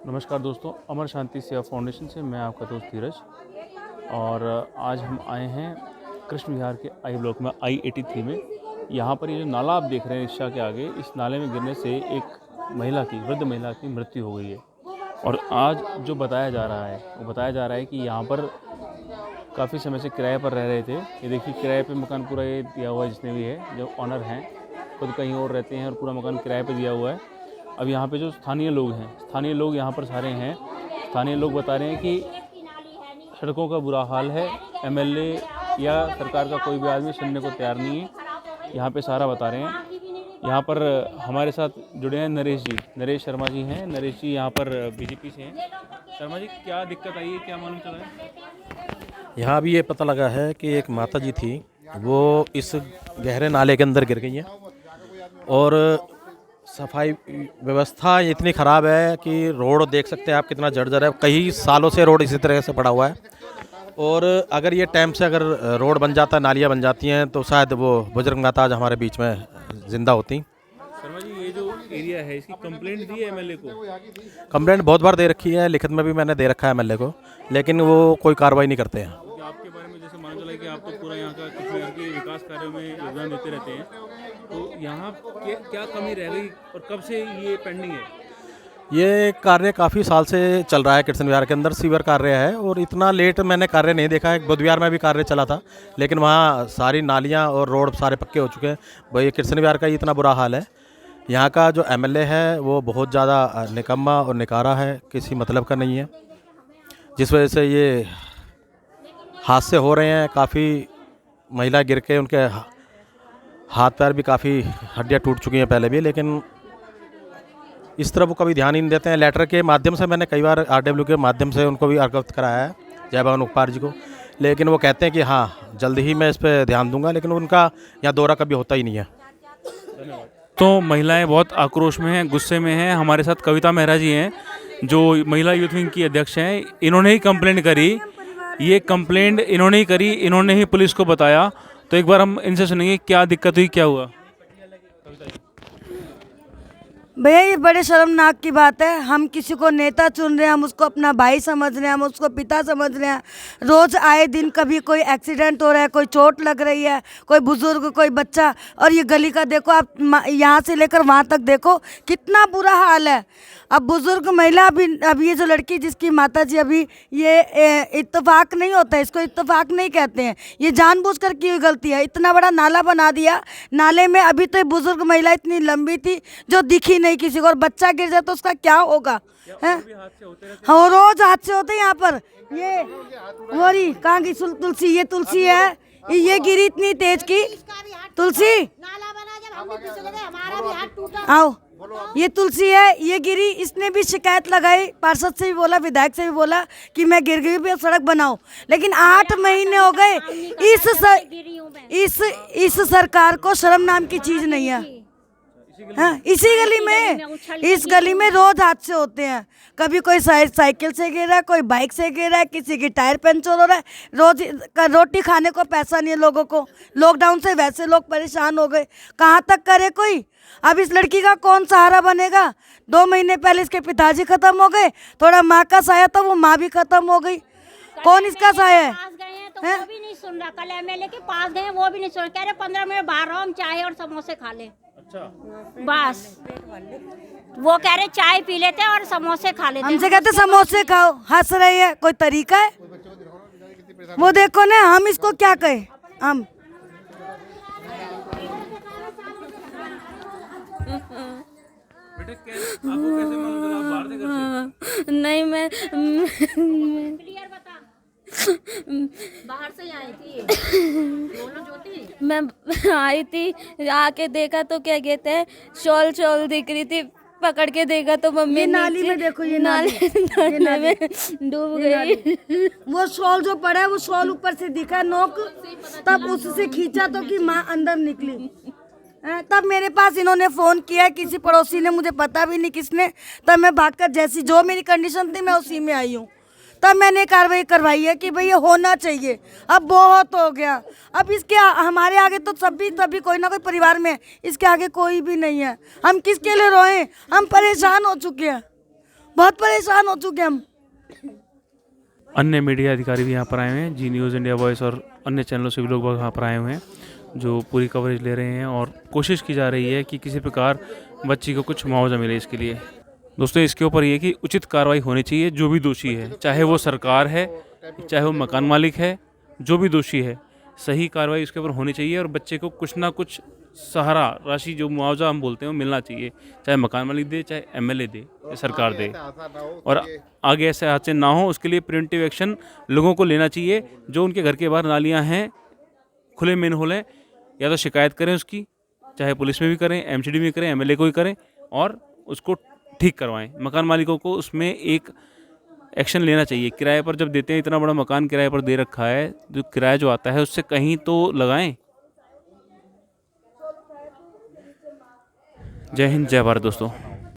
नमस्कार दोस्तों, अमर शांति सेवा फाउंडेशन से मैं आपका दोस्त धीरज। और आज हम आए हैं कृष्ण विहार के आई ब्लॉक में I-83 में। यहाँ पर ये जो नाला आप देख रहे हैं रिक्शा के आगे, इस नाले में गिरने से एक वृद्ध महिला की मृत्यु हो गई है। और आज जो बताया जा रहा है कि यहाँ पर काफ़ी समय से किराए पर रह रहे थे। ये देखिए, किराए पे मकान पूरा ये दिया हुआ है, जितने भी है जो ऑनर हैं खुद कहीं और रहते हैं और पूरा मकान किराए पे दिया हुआ है। अब यहाँ पे जो स्थानीय लोग यहाँ पर सारे हैं। स्थानीय लोग बता रहे हैं कि सड़कों का बुरा हाल है, एमएलए या सरकार का कोई भी आदमी सुनने को तैयार नहीं है। यहाँ पे सारा बता रहे हैं। यहाँ पर हमारे साथ जुड़े हैं नरेश शर्मा जी हैं। नरेश जी यहाँ पर बीजेपी से हैं। शर्मा जी, क्या दिक्कत आई है, क्या मालूम चला है? यहाँ भी ये पता लगा है कि एक माता जी थी, वो इस गहरे नाले के अंदर गिर गई हैं और सफाई व्यवस्था इतनी ख़राब है कि रोड देख सकते हैं आप कितना जर्जर है। कई सालों से रोड इसी तरह से पड़ा हुआ है और अगर ये टाइम से अगर रोड बन जाता, नालियाँ बन जाती हैं तो शायद वो बुजुर्ग माता आज हमारे बीच में ज़िंदा होती। शर्मा जी, ये जो एरिया है, इसकी कंप्लेंट दी है एमएलए को? कंप्लेंट बहुत बार दे रखी है, लिखित में भी मैंने दे रखा है एमएलए को, लेकिन वो कोई कार्रवाई नहीं करते हैं। आपके बारे में जैसे मालूम चला है कि आप तो पूरा यहाँ का कृष्ण के विकास कार्यों में योगदान देते रहते हैं, तो यहाँ क्या कमी रह गई और कब से ये पेंडिंग है? ये कार्य काफ़ी साल से चल रहा है। कृष्ण विहार के अंदर सीवर कार्य है और इतना लेट मैंने कार्य नहीं देखा है। बुद्ध विहार में भी कार्य चला था, लेकिन वहाँ सारी नालियाँ और रोड सारे पक्के हो चुके हैं। भाई कृष्ण विहार का ही इतना बुरा हाल है। यहाँ का जो एमएलए है वो बहुत ज़्यादा निकम्मा और निकारा है, किसी मतलब का नहीं है, जिस वजह से ये हादसे हो रहे हैं। काफ़ी महिला गिर के उनके हाथ पैर भी काफ़ी हड्डियाँ टूट चुकी हैं पहले भी, लेकिन इस तरफ वो कभी ध्यान ही नहीं देते हैं। लेटर के माध्यम से मैंने कई बार आरडब्ल्यू के माध्यम से उनको भी अवगत कराया है, जय भवन उपपार जी को, लेकिन वो कहते हैं कि हाँ जल्द ही मैं इस पर ध्यान दूंगा, लेकिन उनका यहाँ दौरा कभी होता ही नहीं है। तो महिलाएं बहुत आक्रोश में हैं, गुस्से में हैं। हमारे साथ कविता मेहरा जी हैं, जो महिला यूथ विंग की अध्यक्ष हैं। इन्होंने ही कंप्लेंट करी, ये कंप्लेंट इन्होंने ही करी, इन्होंने ही पुलिस को बताया। तो एक बार हम इनसे सुनेंगे क्या दिक्कत हुई, क्या हुआ। भैया, ये बड़े शर्मनाक की बात है। हम किसी को नेता चुन रहे हैं, हम उसको अपना भाई समझ रहे हैं, हम उसको पिता समझ रहे हैं। रोज़ आए दिन कभी कोई एक्सीडेंट हो रहा है, कोई चोट लग रही है, कोई बुजुर्ग, कोई बच्चा। और ये गली का देखो आप, यहाँ से लेकर वहाँ तक देखो कितना बुरा हाल है। अब बुजुर्ग महिला अब ये जो लड़की जिसकी माता जी अभी, ये इत्तेफाक नहीं होता है, इसको इत्तेफाक नहीं कहते हैं। ये जानबूझकर की हुई गलती है। इतना बड़ा नाला बना दिया, नाले में अभी तो ये बुजुर्ग महिला इतनी लंबी थी जो दिखी नहीं किसी को, और बच्चा गिर जाए तो उसका क्या होगा? है हाँ, रोज हादसे होते हैं यहाँ पर। ये हो रही कहाँ की तुलसी, ये तुलसी है, ये गिरी इतनी तेज की तुलसी। आओ, ये तुलसी है, ये गिरी। इसने भी शिकायत लगाई, पार्षद से भी बोला, विधायक से भी बोला कि मैं गिर गई भी, सड़क बनाओ। लेकिन 8 महीने हो गए। इस सरकार को शर्म नाम की चीज नहीं है। हाँ, इस गली में रोज हादसे होते हैं। कभी कोई साइकिल से गिर रहा है, कोई बाइक से गिर रहा है, किसी की टायर पंचर हो रहा है। रोज रोटी खाने को पैसा नहीं है लोगों को। लॉकडाउन से वैसे लोग परेशान हो गए, कहाँ तक करे कोई। अब इस लड़की का कौन सहारा बनेगा? 2 महीने पहले इसके पिताजी खत्म हो गए, थोड़ा माँ का साया था, वो माँ भी खत्म हो गई। कौन इसका साया है? वो भी नहीं सुन रहा। कल एमएलए के पास गए, वो भी नहीं सुन रहा। कह रहे 15 मिनट बाहर रहो, हम चाय और समोसे खा लें। अच्छा, बस वो कह रहे चाय पी लेते और समोसे खा लेते। हमसे कहते समोसे खाओ, हंस रही है। कोई तरीका है? वो देखो ना, हम इसको क्या कहें? हम नहीं, मैं क्लियर बता। बाहर से आई थी। बोलो ज्योति। मैं आई थी, आके देखा तो क्या कहते हैं, शॉल दिख रही थी। पकड़ के देखा तो मम्मी नाली में देखो, ये नाली में डूब गई। वो शॉल जो पड़ा है, वो शॉल ऊपर से दिखा नोक, तब उससे खींचा तो कि माँ अंदर निकली। तब मेरे पास इन्होंने फ़ोन किया, किसी पड़ोसी ने, मुझे पता भी नहीं किसने। तब मैं भागकर, जैसी जो मेरी कंडीशन थी मैं उसी में आई हूँ। तब मैंने कार्रवाई करवाई है कि भाई ये होना चाहिए। अब बहुत हो गया। अब इसके हमारे आगे तो सभी कोई ना कोई परिवार में, इसके आगे कोई भी नहीं है। हम किसके लिए रोएं? हम परेशान हो चुके हैं, बहुत परेशान हो चुके हम। अन्य मीडिया अधिकारी भी यहाँ पर आए हुए हैं, जी न्यूज़, इंडिया वॉइस और अन्य चैनलों से भी लोग यहाँ पर आए हुए हैं जो पूरी कवरेज ले रहे हैं और कोशिश की जा रही है कि किसी प्रकार बच्ची को कुछ मुआवजा मिले इसके लिए। दोस्तों, इसके ऊपर ये कि उचित कार्रवाई होनी चाहिए, जो भी दोषी है, चाहे वो सरकार है, चाहे वो मकान मालिक है, जो भी दोषी है, सही कार्रवाई उसके ऊपर होनी चाहिए और बच्चे को कुछ ना कुछ सहारा राशि, जो मुआवजा हम बोलते हैं, वो मिलना चाहिए, चाहे मकान मालिक दे, चाहे एमएलए दे, या सरकार दे। और आगे ऐसे हादसे ना हो, उसके लिए प्रिवेंटिव एक्शन लोगों को लेना चाहिए। जो उनके घर के बाहर नालियाँ हैं, खुले मेन होल हैं, या तो शिकायत करें उसकी, चाहे पुलिस में भी करें, एमसीडी में करें, एमएलए को ही करें, और उसको ठीक करवाएं। मकान मालिकों को उसमें एक एक्शन लेना चाहिए। किराए पर जब देते हैं, इतना बड़ा मकान किराए पर दे रखा है, जो किराया जो आता है उससे कहीं तो लगाएं। जय हिंद, जय भारत दोस्तों।